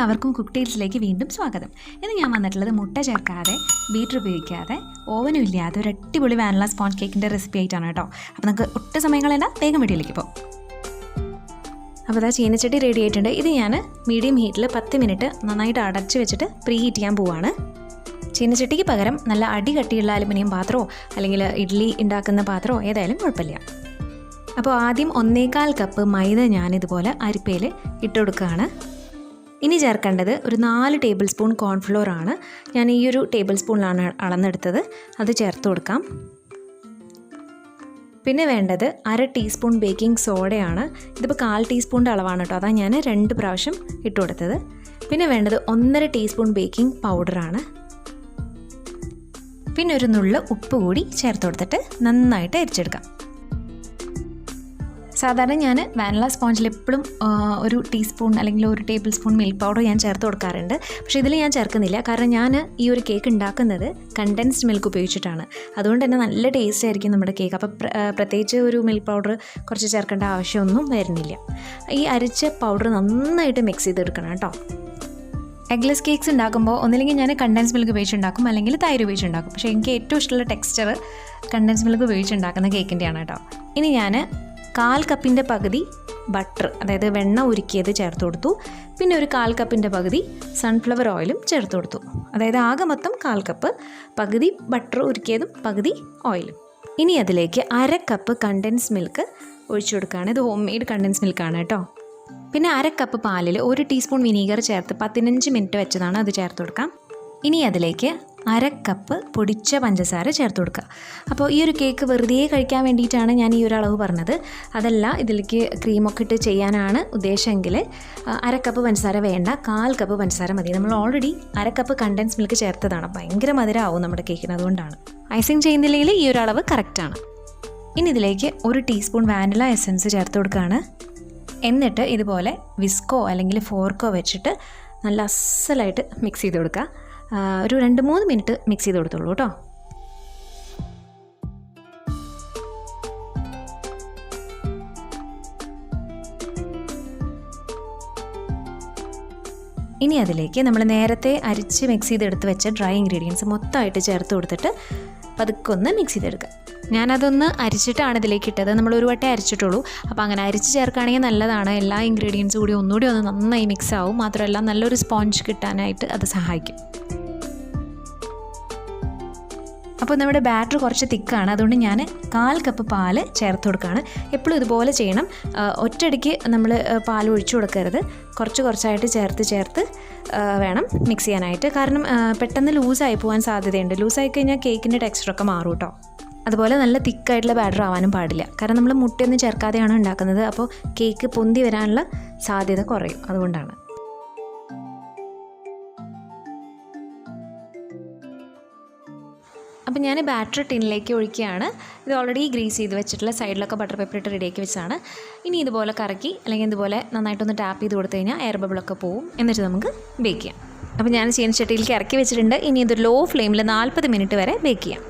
എല്ലാവർക്കും കുക്ക് ടേൽസിലേക്ക് വീണ്ടും സ്വാഗതം. ഇന്ന് ഞാൻ വന്നിട്ടുള്ളത് മുട്ട ചേർക്കാതെ ബീറ്റർ ഉപയോഗിക്കാതെ ഓവനും ഇല്ലാതെ ഒരു അടിപൊളി വാനില സ്പോഞ്ച് കേക്കിൻ്റെ റെസിപ്പി ആയിട്ടാണ് കേട്ടോ. അപ്പോൾ നമുക്ക് ഒട്ടും സമയങ്ങളല്ല, വേഗം വീഡിയോയിലേക്ക് പോകും. അപ്പോൾ അതാ ചീനച്ചട്ടി റെഡി ആയിട്ടുണ്ട്. ഇത് ഞാൻ മീഡിയം ഹീറ്റിൽ 10 മിനിറ്റ് നന്നായിട്ട് അടച്ച് വെച്ചിട്ട് പ്രീ ഹീറ്റ് ചെയ്യാൻ പോവുകയാണ്. ചീനച്ചട്ടിക്ക് പകരം നല്ല അടി കട്ടിയുള്ള അലുമിനിയം പാത്രമോ അല്ലെങ്കിൽ ഇഡ്ഡലി ഉണ്ടാക്കുന്ന പാത്രമോ ഏതായാലും കുഴപ്പമില്ല. അപ്പോൾ ആദ്യം 1.25 കപ്പ് മൈദ ഞാനിതുപോലെ അരിപ്പയിൽ ഇട്ട് കൊടുക്കുകയാണ്. ഇനി ചേർക്കേണ്ടത് ഒരു 4 ടേബിൾ സ്പൂൺ കോൺഫ്ലോർ ആണ്. ഞാൻ ഈ ഒരു ടേബിൾ സ്പൂണിലാണ് അളന്നെടുത്തത്. അത് ചേർത്ത് കൊടുക്കാം. പിന്നെ വേണ്ടത് 1/2 ടീസ്പൂൺ ബേക്കിംഗ് സോഡയാണ്. ഇതിപ്പോൾ 1/4 ടീസ്പൂണിൻ്റെ അളവാണ് കേട്ടോ. അതാണ് ഞാൻ 2 പ്രാവശ്യം ഇട്ട് കൊടുത്തത്. പിന്നെ വേണ്ടത് 1.5 ടീസ്പൂൺ ബേക്കിംഗ് പൗഡറാണ്. പിന്നെ ഒരു നുള്ള് ഉപ്പ് കൂടി ചേർത്ത് കൊടുത്തിട്ട് നന്നായിട്ട് അരിച്ചെടുക്കാം. സാധാരണ ഞാൻ വാനില സ്പോഞ്ചിൽ എപ്പോഴും ഒരു ടീസ്പൂൺ അല്ലെങ്കിൽ ഒരു ടേബിൾ സ്പൂൺ മിൽക്ക് പൗഡർ ഞാൻ ചേർത്ത് കൊടുക്കാറുണ്ട്. പക്ഷേ ഇതിൽ ഞാൻ ചേർക്കുന്നില്ല. കാരണം ഞാൻ ഈ ഒരു കേക്ക് ഉണ്ടാക്കുന്നത് കണ്ടൻസ്ഡ് മിൽക്ക് ഉപയോഗിച്ചിട്ടാണ്. അതുകൊണ്ട് തന്നെ നല്ല ടേസ്റ്റ് ആയിരിക്കും നമ്മുടെ കേക്ക്. അപ്പോൾ പ്രത്യേകിച്ച് ഒരു മിൽക്ക് പൗഡർ കുറച്ച് ചേർക്കേണ്ട ആവശ്യമൊന്നും വരുന്നില്ല. ഈ അരിച്ച പൗഡർ നന്നായിട്ട് മിക്സ് ചെയ്തെടുക്കണം കേട്ടോ. എഗ്ലെസ് കേക്ക്സ് ഉണ്ടാക്കുമ്പോൾ ഒന്നില്ലെങ്കിൽ ഞാൻ കണ്ടൻസ് മിൽക്ക് ഉപയോഗിച്ചുണ്ടാക്കും, അല്ലെങ്കിൽ തൈര് ഉപയോഗിച്ചുണ്ടാക്കും. പക്ഷേ എനിക്ക് ഏറ്റവും ഇഷ്ടമുള്ള ടെക്സ്ചർ കണ്ടൻസ് മിൽക്ക് ഉപയോഗിച്ചുണ്ടാക്കുന്ന കേക്കിൻ്റെയാണ് കേട്ടോ. ഇനി ഞാൻ 1/4 കപ്പിൻ്റെ പകുതി ബട്ടർ, അതായത് വെണ്ണ ഉരുക്കിയത് ചേർത്ത് കൊടുത്തു. പിന്നെ ഒരു 1/4 കപ്പിൻ്റെ പകുതി സൺഫ്ലവർ ഓയിലും ചേർത്ത് കൊടുത്തു. അതായത് ആകെ മൊത്തം 1/4 കപ്പ്, പകുതി ബട്ടർ ഉരുക്കിയതും പകുതി ഓയിലും. ഇനി അതിലേക്ക് 1/2 കപ്പ് കണ്ടൻസ് മിൽക്ക് ഒഴിച്ചു കൊടുക്കുകയാണ്. ഇത് ഹോം മെയ്ഡ് കണ്ടൻസ് മിൽക്കാണ് കേട്ടോ. പിന്നെ 1/2 കപ്പ് പാലിൽ 1 ടീസ്പൂൺ വിനീഗർ ചേർത്ത് 15 മിനിറ്റ് വെച്ചതാണ്. അത് ചേർത്ത് കൊടുക്കാം. ഇനി അതിലേക്ക് 1/2 കപ്പ് പൊടിച്ച പഞ്ചസാര ചേർത്ത് കൊടുക്കുക. അപ്പോൾ ഈ ഒരു കേക്ക് വെറുതെ കഴിക്കാൻ വേണ്ടിയിട്ടാണ് ഞാൻ ഈ ഒരു അളവ് പറഞ്ഞത്. അതല്ല, ഇതിലേക്ക് ക്രീമൊക്കെ ഇട്ട് ചെയ്യാനാണ് ഉദ്ദേശമെങ്കിൽ 1/2 കപ്പ് പഞ്ചസാര വേണ്ട, 1/4 കപ്പ് പഞ്ചസാര മതി. നമ്മൾ ഓൾറെഡി 1/2 കപ്പ് കണ്ടൻസ് മിൽക്ക് ചേർത്തതാണ്. ഭയങ്കര മധുരമാവും നമ്മുടെ കേക്കിന്, അതുകൊണ്ടാണ്. ഐസിങ് ചെയ്യുന്നില്ലെങ്കിൽ ഈ ഒരു അളവ് കറക്റ്റാണ്. ഇനി ഇതിലേക്ക് 1 ടീസ്പൂൺ വാനില എസൻസ് ചേർത്ത് കൊടുക്കുകയാണ്. എന്നിട്ട് ഇതുപോലെ വിസ്കോ അല്ലെങ്കിൽ ഫോർക്കോ വെച്ചിട്ട് നല്ല അസലായിട്ട് മിക്സ് ചെയ്ത് കൊടുക്കുക. ഒരു 2-3 മിനിറ്റ് മിക്സ് ചെയ്ത് കൊടുത്തോളൂ കേട്ടോ. ഇനി അതിലേക്ക് നമ്മൾ നേരത്തെ അരിച്ച് മിക്സ് ചെയ്തെടുത്ത് വെച്ച ഡ്രൈ ഇൻഗ്രീഡിയൻസ് മൊത്തമായിട്ട് ചേർത്ത് കൊടുത്തിട്ട് പതുക്കെ ഒന്ന് മിക്സ് ചെയ്തെടുക്കുക. ഞാനതൊന്ന് അരിച്ചിട്ടാണ് ഇതിലേക്ക് ഇട്ടത്. നമ്മൾ ഒരു വട്ടേ അരിച്ചിട്ടുള്ളൂ. അപ്പോൾ അങ്ങനെ അരിച്ച് ചേർക്കുകയാണെങ്കിൽ നല്ലതാണ്. എല്ലാ ഇൻഗ്രീഡിയൻസും കൂടി ഒന്നുകൂടി ഒന്ന് നന്നായി മിക്സ് ആവും. മാത്രമല്ല നല്ലൊരു സ്പോഞ്ച് കിട്ടാനായിട്ട് അത് സഹായിക്കും. അപ്പോൾ നമ്മുടെ ബാറ്റർ കുറച്ച് തിക്കാണ്. അതുകൊണ്ട് ഞാൻ 1/4 കപ്പ് പാല് ചേർത്ത് കൊടുക്കുകയാണ്. എപ്പോഴും ഇതുപോലെ ചെയ്യണം. ഒറ്റയടിക്ക് നമ്മൾ പാൽ ഒഴിച്ചു കൊടുക്കരുത്. കുറച്ചായിട്ട് ചേർത്ത് വേണം മിക്സ് ചെയ്യാനായിട്ട്. കാരണം പെട്ടെന്ന് ലൂസായി പോകാൻ സാധ്യതയുണ്ട്. ലൂസായി കഴിഞ്ഞാൽ കേക്കിൻ്റെ ടെക്സ്ചറൊക്കെ മാറും കേട്ടോ. അതുപോലെ നല്ല തിക്കായിട്ടുള്ള ബാറ്റർ ആവാനും പാടില്ല. കാരണം നമ്മൾ മുട്ടയൊന്നും ചേർക്കാതെയാണ് ഉണ്ടാക്കുന്നത്. അപ്പോൾ കേക്ക് പൊന്തി വരാനുള്ള സാധ്യത കുറയും. അതുകൊണ്ടാണ്. അപ്പോൾ ഞാൻ ബാറ്റർ ടിന്നിലേക്ക് ഒഴിക്കുകയാണ്. ഇത് ഓൾറെഡി ഗ്രീസ് ചെയ്ത് വെച്ചിട്ടുള്ള സൈഡിലൊക്കെ ബട്ടർ പേപ്പർ ഇട്ട് റെഡിയാക്കി വെച്ചതാണ്. ഇനി ഇതുപോലെ കറക്കി അല്ലെങ്കിൽ ഇതുപോലെ നന്നായിട്ടൊന്ന് ടാപ്പ് ചെയ്ത് കൊടുത്തു കഴിഞ്ഞാൽ എയർ ബബിളൊക്കെ പോവും. എന്നിട്ട് നമുക്ക് ബേക്ക് ചെയ്യാം. അപ്പോൾ ഞാൻ ചീനച്ചട്ടിയിലേക്ക് ഇറക്കി വെച്ചിട്ടുണ്ട്. ഇനി ഇത് ലോ ഫ്ലെയിമിൽ 40 മിനിറ്റ് വരെ ബേക്ക് ചെയ്യാം.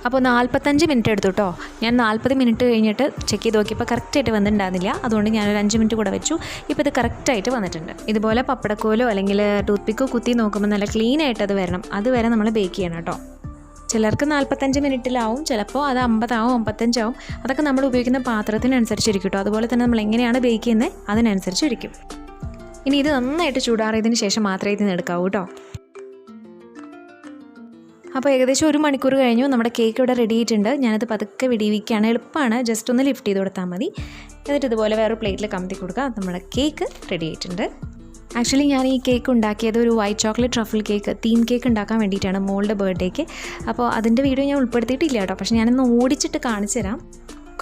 അപ്പോൾ 45 മിനിറ്റ് എടുത്തു കേട്ടോ. ഞാൻ 40 മിനിറ്റ് കഴിഞ്ഞിട്ട് ചെക്ക് ചെയ്ത് നോക്കിയപ്പോൾ കറക്റ്റായിട്ട് വന്നിട്ടുണ്ടായിരുന്നില്ല. അതുകൊണ്ട് ഞാനൊരു 5 മിനിറ്റ് കൂടെ വെച്ചു. ഇപ്പോൾ ഇത് കറക്റ്റായിട്ട് വന്നിട്ടുണ്ട്. ഇതുപോലെ പപ്പടക്കോലോ അല്ലെങ്കിൽ ടൂത്ത് പിക്കോ കുത്തി നോക്കുമ്പോൾ നല്ല ക്ലീനായിട്ട് അത് വരണം. അതുവരെ നമ്മൾ ബേക്ക് ചെയ്യണം കേട്ടോ. ചിലർക്ക് 45 മിനിറ്റിലാവും, ചിലപ്പോൾ അത് 50 ആവും, 55 ആവും. അതൊക്കെ നമ്മൾ ഉപയോഗിക്കുന്ന പാത്രത്തിനനുസരിച്ചിരിക്കും കേട്ടോ. അതുപോലെ തന്നെ നമ്മൾ എങ്ങനെയാണ് ബേക്ക് ചെയ്യുന്നത് അതിനനുസരിച്ചിരിക്കും. ഇനി ഇത് നന്നായിട്ട് ചൂടാറിയതിന് ശേഷം മാത്രമേ ഇതിന് എടുക്കാവൂ കേട്ടോ. അപ്പോൾ ഏകദേശം 1 മണിക്കൂർ കഴിഞ്ഞു. നമ്മുടെ കേക്ക് ഇവിടെ റെഡി ആയിട്ടുണ്ട്. ഞാനത് പതുക്കെ വിടിവിക്കുകയാണ്. എളുപ്പമാണ്, ജസ്റ്റ് ഒന്ന് ലിഫ്റ്റ് ചെയ്ത് കൊടുത്താൽ മതി. എന്നിട്ട് ഇതുപോലെ വേറെ പ്ലേറ്റിൽ കമത്തി കൊടുക്കുക. നമ്മുടെ കേക്ക് റെഡി ആയിട്ടുണ്ട്. ആക്ച്വലി ഞാൻ ഈ കേക്ക് ഉണ്ടാക്കിയത് ഒരു white chocolate truffle cake theme cake ഉണ്ടാക്കാൻ വേണ്ടിയിട്ടാണ്, മോളുടെ ബർത്ത്ഡേക്ക്. അപ്പോൾ അതിൻ്റെ വീഡിയോ ഞാൻ ഉൾപ്പെടുത്തിയിട്ടില്ല കേട്ടോ. പക്ഷേ ഞാനൊന്ന് ഓടിച്ചിട്ട് കാണിച്ചു തരാം.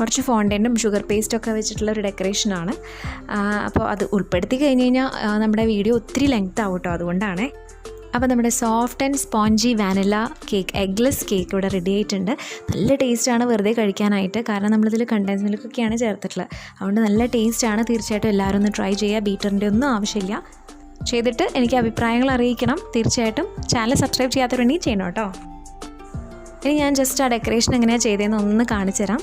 കുറച്ച് ഫോണ്ടൻറ്റും ഷുഗർ പേസ്റ്റൊക്കെ വെച്ചിട്ടുള്ള ഒരു ഡെക്കറേഷനാണ്. അപ്പോൾ അത് ഉൾപ്പെടുത്തി കഴിഞ്ഞ് കഴിഞ്ഞാൽ നമ്മുടെ വീഡിയോ ഒത്തിരി ലെങ്ത് ആവും കേട്ടോ. അതുകൊണ്ടാണ്. അപ്പോൾ നമ്മുടെ soft and spongy vanilla cake, eggless cake ഇവിടെ റെഡി ആയിട്ടുണ്ട്. നല്ല ടേസ്റ്റാണ് വെറുതെ കഴിക്കാനായിട്ട്. കാരണം നമ്മളിതിൽ കണ്ടൻസ് മിൽക്കൊക്കെയാണ് ചേർത്തിട്ടുള്ളത്. അതുകൊണ്ട് നല്ല ടേസ്റ്റാണ്. തീർച്ചയായിട്ടും എല്ലാവരും ഒന്ന് ട്രൈ ചെയ്യുക. ബീറ്ററിൻ്റെ ഒന്നും ആവശ്യമില്ല. ചെയ്തിട്ട് എനിക്ക് അഭിപ്രായങ്ങൾ അറിയിക്കണം. തീർച്ചയായിട്ടും ചാനൽ സബ്സ്ക്രൈബ് ചെയ്യാത്തവരുണ്ടെങ്കിൽ ചെയ്യണം കേട്ടോ. ഇനി ഞാൻ ജസ്റ്റ് ആ ഡെക്കറേഷൻ എങ്ങനെയാണ് ചെയ്തതെന്ന് ഒന്ന് കാണിച്ചു തരാം.